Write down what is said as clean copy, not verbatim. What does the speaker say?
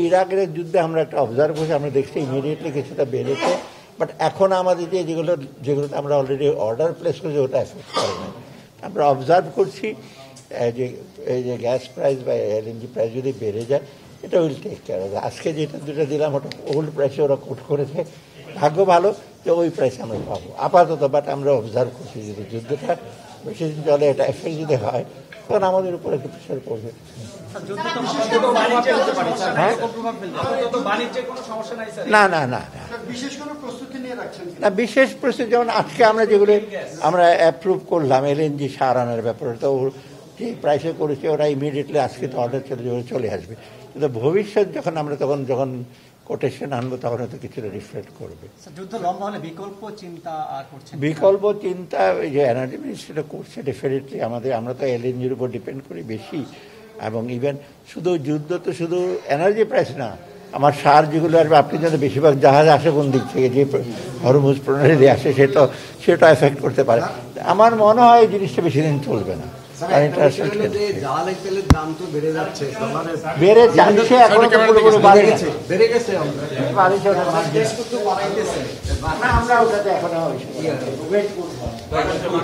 ইরাকের যুদ্ধে আমরা একটা অবজার্ভ করছি, আমরা দেখছি ইমিডিয়েটলি কিছুটা বেড়েছে, বাট এখন আমাদের যেগুলোতে আমরা অলরেডি অর্ডার প্লেস করছি ওটা এফেক্ট করে না। আমরা অবজার্ভ করছি যে এই যে গ্যাস প্রাইস বা এলএনজি প্রাইস যদি বেড়ে যায়, এটা উইল টেক কেয়ার অফ। আজকে যেটা দিলাম ওটা ওল্ড প্রাইসে ওরা কোট করেছে, ভাগ্য ভালো যে ওই প্রাইসে আমরা পাবো আপাতত। বাট আমরা অবজার্ভ করছি যদি যুদ্ধটা বেশি দিন চলে, এটা এফেক্ট যদি হয় তখন আমাদের উপর একটু প্রেশার পড়বে। না না না না, বিশেষ প্রস্তুতি যেমন আজকে আমরা যেগুলো আমরা অ্যাপ্রুভ করলাম এলএনজি সার আনার ব্যাপারে, তো যে প্রাইসে করেছে ওরা ইমিডিয়েটলি আজকে তো অর্ডার চলে আসবে, কিন্তু ভবিষ্যৎ যখন আমরা যখন কোটেশন আনবো তখন হয়তো কিছুটা রিফ্লেক্ট করবে। বিকল্প চিন্তা যে এনার্জি মিনিস্ট্রিটা করছে ডেফিনেটলি। আমরা তো এলএনজির উপর ডিপেন্ড করি বেশি, এবং ইভেন শুধু যুদ্ধ তো শুধু এনার্জি প্রাইস না, আমার সার যেগুলো আসবে, আপনি জানেন বেশিরভাগ জাহাজ আসে কোন দিক থেকে, যে হরমুজ প্রণালী দিয়ে আসে, সেটা এফেক্ট করতে পারে। আমার মনে হয় এই জিনিসটা বেশি দিন চলবে না। বেড়ে যাচ্ছে, এখন পুরোপুরি আমরা ওটাতে এখন